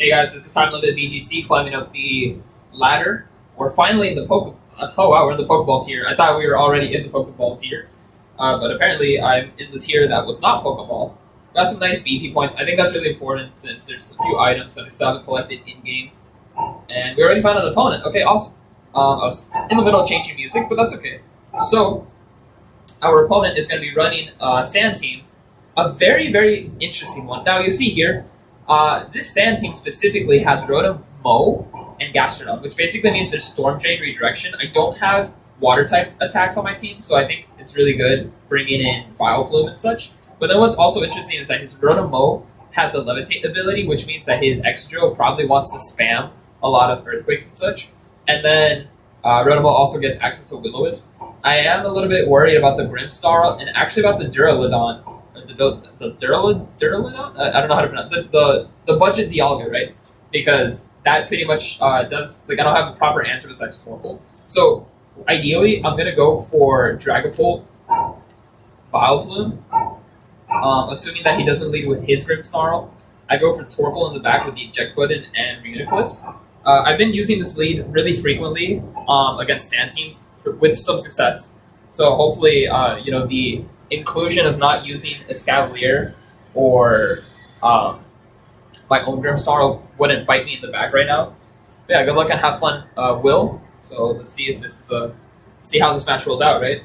Hey guys, this is TimeLimitVGC climbing up the ladder. We're finally in the oh wow, we're in the Pokeball tier. I thought we were already in the Pokeball tier, but apparently I'm in the tier that was not Pokeball. Got some nice BP points. I think that's really important since there's a few items that I still haven't collected in game, and we already found an opponent. Okay, awesome. I was in the middle of changing music, but that's okay. So our opponent is going to be running Sand Team, a very, very interesting one. Now you see here, this Sand Team specifically has Rotom, Mow, and Gastrodon, which basically means there's Storm Drain, Redirection. I don't have Water type attacks on my team, so I think it's really good bringing in Vileplume and such. But then what's also interesting is that his Rotom Mow has the Levitate ability, which means that his Excadrill probably wants to spam a lot of Earthquakes and such. And then Rotom Mow also gets access to Will-O-Wisp. I am a little bit worried about the Grimmsnarl and actually about the Duraludon. The Duraludon? I don't know how to pronounce it. The budget Dialga, right? Because that pretty much does, like, I don't have a proper answer besides Torkoal. So ideally, I'm going to go for Dragapult, Vileplume, assuming that he doesn't lead with his Grimmsnarl. I go for Torkoal in the back with the Eject Button and Reuniclus. I've been using this lead really frequently against Sand Teams with some success. So hopefully, the inclusion of not using Escavalier or my own Grimmsnarl wouldn't bite me in the back right now. But yeah, good luck and have fun, Will. So let's see if this is see how this match rolls out, right?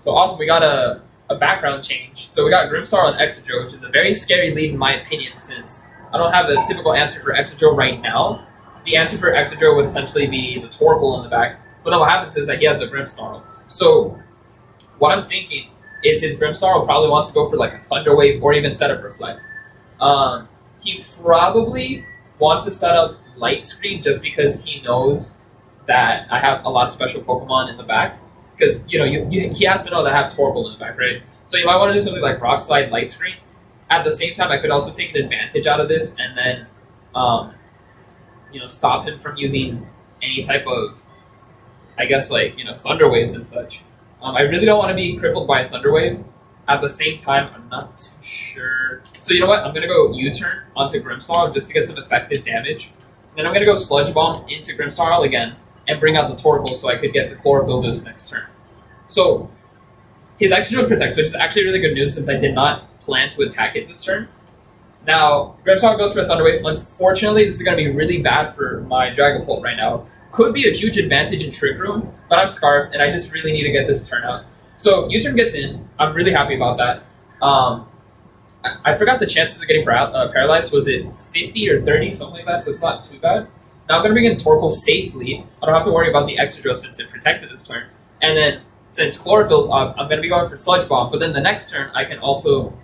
So awesome, we got a background change. So we got Grimmsnarl and Excadrill, which is a very scary lead in my opinion, since I don't have a typical answer for Excadrill right now. The answer for Excadrill would essentially be the Torkoal in the back. But then what happens is that he has a Grimmsnarl. So what I'm thinking is his Grimmsnarl probably wants to go for like a Thunder Wave or even set up Reflect. He probably wants to set up Light Screen just because he knows that I have a lot of special Pokemon in the back. Because he has to know that I have Torkoal in the back, right? So you might want to do something like Rock Slide, Light Screen. At the same time, I could also take an advantage out of this and then stop him from using any type of, I guess, like, Thunder Waves and such. I really don't want to be crippled by a Thunder Wave. At the same time, I'm not too sure. So you know what? I'm going to go U-turn onto Grimmsnarl just to get some effective damage. Then I'm going to go Sludge Bomb into Grimmsnarl again and bring out the Torkoal so I could get the Chlorophyll this next turn. So his Excadrill protects, which is actually really good news since I did not plan to attack it this turn. Now, Grimmsnarl goes for a Thunder Wave. Unfortunately, this is going to be really bad for my Dragapult right now. Could be a huge advantage in Trick Room, but I'm Scarfed, and I just really need to get this turn out. So U-turn gets in. I'm really happy about that. I forgot the chances of getting paralyzed. Was it 50 or 30, something like that? So it's not too bad. Now I'm going to bring in Torkoal safely. I don't have to worry about the Excadrill since it protected this turn. And then since Chlorophyll's up, I'm going to be going for Sludge Bomb. But then the next turn, I can also,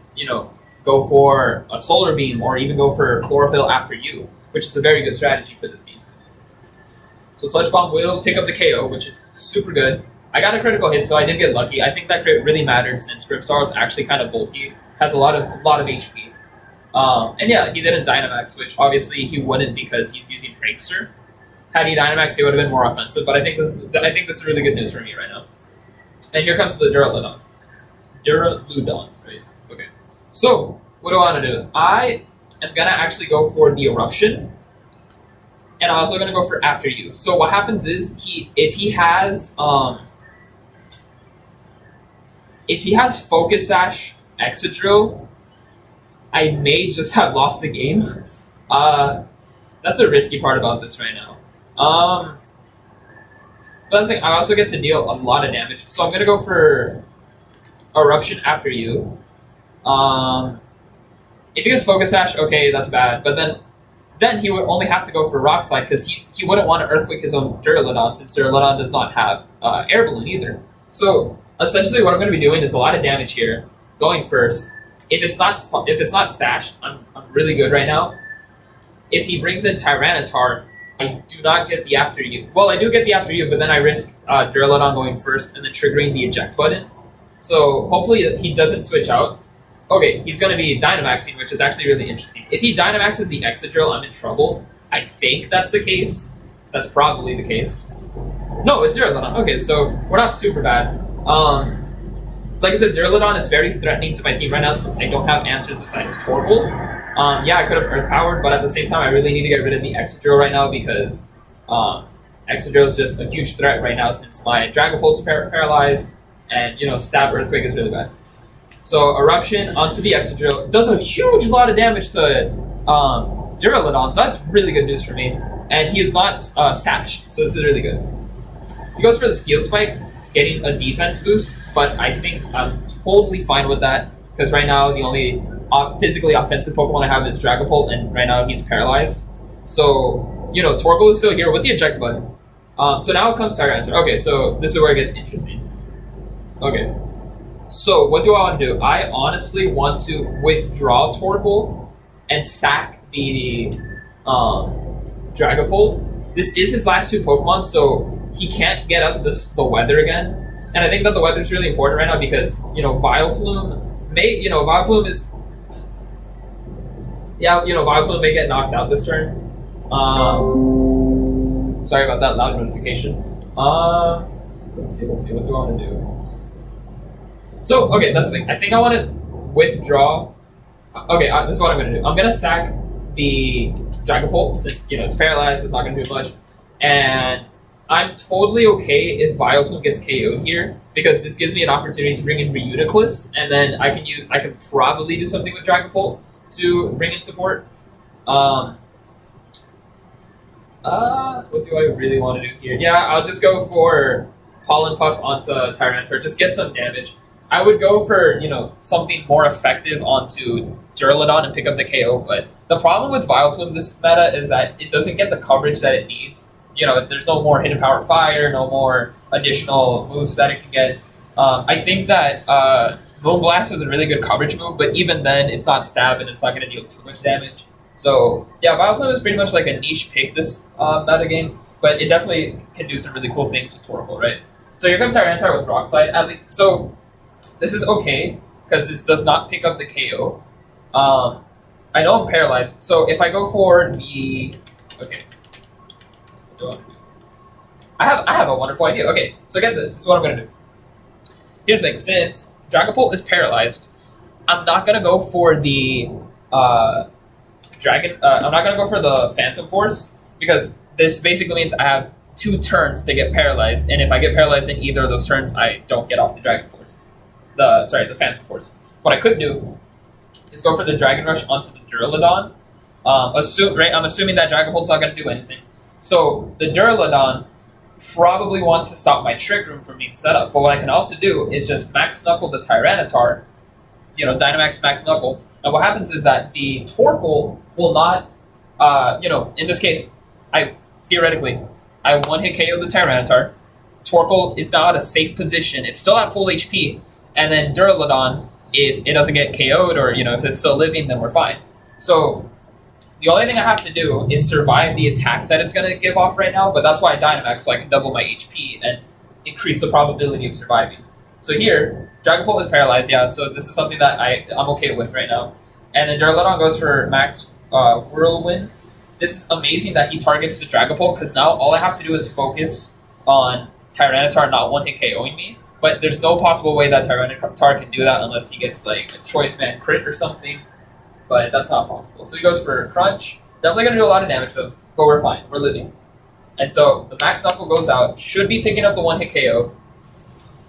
go for a Solar Beam or even go for Chlorophyll after you, which is a very good strategy for this team. So Sludge Bomb will pick up the KO, which is super good. I got a critical hit, so I did get lucky. I think that crit really mattered since Grimmsnarl is actually kind of bulky, has a lot of HP. And yeah, he didn't Dynamax, which obviously he wouldn't because he's using Prankster. Had he Dynamax, he would have been more offensive. But I think this is really good news for me right now. And here comes the Duraludon. Duraludon, right? Okay. So what do I want to do? I am gonna actually go for the Eruption. And I'm also going to go for After You. So what happens is, if he has Focus Sash Excadrill, I may just have lost the game. That's a risky part about this right now. But I also get to deal a lot of damage. So I'm going to go for Eruption After You. If he gets Focus Sash, okay, that's bad. But then he would only have to go for Rock Slide because he wouldn't want to Earthquake his own Duraludon since Duraludon does not have Air Balloon either. So essentially what I'm going to be doing is a lot of damage here, going first. If it's not sashed, I'm really good right now. If he brings in Tyranitar, I do not get the After You. Well, I do get the After You, but then I risk Duraludon going first and then triggering the Eject Button. So hopefully he doesn't switch out. Okay, he's going to be Dynamaxing, which is actually really interesting. If he Dynamaxes the Excadrill, I'm in trouble. I think that's the case. That's probably the case. No, it's Duraludon. Okay, so we're not super bad. Like I said, Duraludon is very threatening to my team right now since I don't have answers besides Torkoal. Yeah, I could have Earth Powered, but at the same time, I really need to get rid of the Extra right now because Extra is just a huge threat right now since my Dragapult's paralyzed, and Stab Earthquake is really bad. So Eruption onto the Extra does a huge lot of damage to Duraludon, so that's really good news for me. And he is not sashed, so this is really good. He goes for the Steel Spike, getting a defense boost, but I think I'm totally fine with that because right now the only physically offensive Pokemon I have is Dragapult, and right now he's paralyzed. So, Torkoal is still here with the eject button. So now it comes Tyranitar. Okay, so this is where it gets interesting. Okay. So what do I want to do? I honestly want to withdraw Torkoal and sack the Dragapult. This is his last two Pokemon, so he can't get up the weather again. And I think that the weather is really important right now because, Vileplume Vileplume is... Yeah, Vileplume may get knocked out this turn. Sorry about that loud notification. Let's see, what do I want to do? So, okay, that's the thing. I think I want to withdraw... Okay, this is what I'm going to do. I'm going to sack the Dragapult since, it's paralyzed, it's not going to do much. And I'm totally okay if Vileplume gets KO'd here because this gives me an opportunity to bring in Reuniclus, and then I can probably do something with Dragapult to bring in support. What do I really want to do here? Yeah, I'll just go for Pollen Puff onto Tyranitar, just get some damage. I would go for, something more effective onto Duraludon and pick up the KO, but the problem with Vileplume this meta is that it doesn't get the coverage that it needs. There's no more Hidden Power Fire, no more additional moves that it can get. I think that Moonblast was a really good coverage move, but even then, it's not stab and it's not going to deal too much damage. So, yeah, Vileplume is pretty much like a niche pick this meta game, but it definitely can do some really cool things with Torkoal, right? So here comes Tyranitar with Rock Slide. So, this is okay, because this does not pick up the KO. I know I'm paralyzed, so if I go for the... Okay. What do I want to do? I have a wonderful idea. Okay, so get this. This is what I'm going to do. Here's the thing. Since Dragapult is paralyzed, I'm not going to go for the... I'm not going to go for the Phantom Force, because this basically means I have 2 turns to get paralyzed, and if I get paralyzed in either of those turns, I don't get off the Dragon Force. The Phantom Force. What I could do is go for the Dragon Rush onto the Duraludon. I'm assuming that Dragapult's not going to do anything. So the Duraludon probably wants to stop my Trick Room from being set up, but what I can also do is just Max Knuckle the Tyranitar, Dynamax Max Knuckle, and what happens is that the Torkoal will not, in this case, theoretically, I one-hit KO the Tyranitar. Torkoal is now at a safe position. It's still at full HP. And then Duraludon, if it doesn't get KO'd or, if it's still living, then we're fine. So the only thing I have to do is survive the attacks that it's going to give off right now, but that's why I Dynamax, so I can double my HP and increase the probability of surviving. So here, Dragapult is paralyzed, yeah, so this is something that I'm okay with right now. And then Duraludon goes for Max Whirlwind. This is amazing that he targets the Dragapult, because now all I have to do is focus on Tyranitar not one-hit KOing me. But there's no possible way that Tyranitar can do that unless he gets like a Choice Man crit or something. But that's not possible. So he goes for Crunch. Definitely going to do a lot of damage though. But we're fine. We're living. And so the Max Knuckle goes out. Should be picking up the one-hit KO.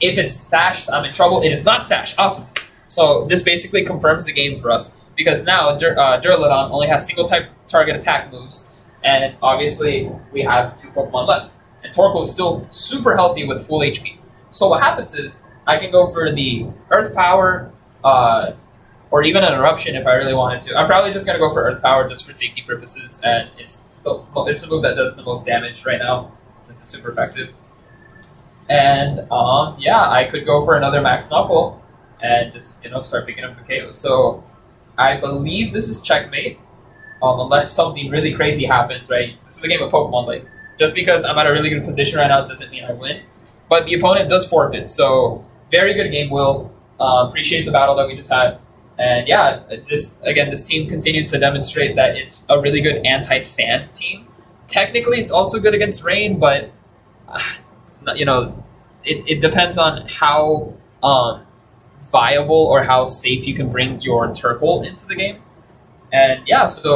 If it's sashed, I'm in trouble. It is not sashed. Awesome. So this basically confirms the game for us. Because now Duraludon only has single type target attack moves. And obviously we have 2 Pokemon left. And Torkoal is still super healthy with full HP. So what happens is, I can go for the Earth Power, or even an Eruption if I really wanted to. I'm probably just going to go for Earth Power just for safety purposes, and it's the move that does the most damage right now, since it's super effective. And, yeah, I could go for another Max Knuckle, and just, start picking up the KO. So, I believe this is checkmate, unless something really crazy happens, right? This is a game of Pokemon, like, just because I'm at a really good position right now doesn't mean I win. But the opponent does forfeit, so very good game, Will. Appreciate the battle that we just had. And yeah, this team continues to demonstrate that it's a really good anti-sand team. Technically, it's also good against rain, but, it depends on how viable or how safe you can bring your Turkle into the game. And yeah, so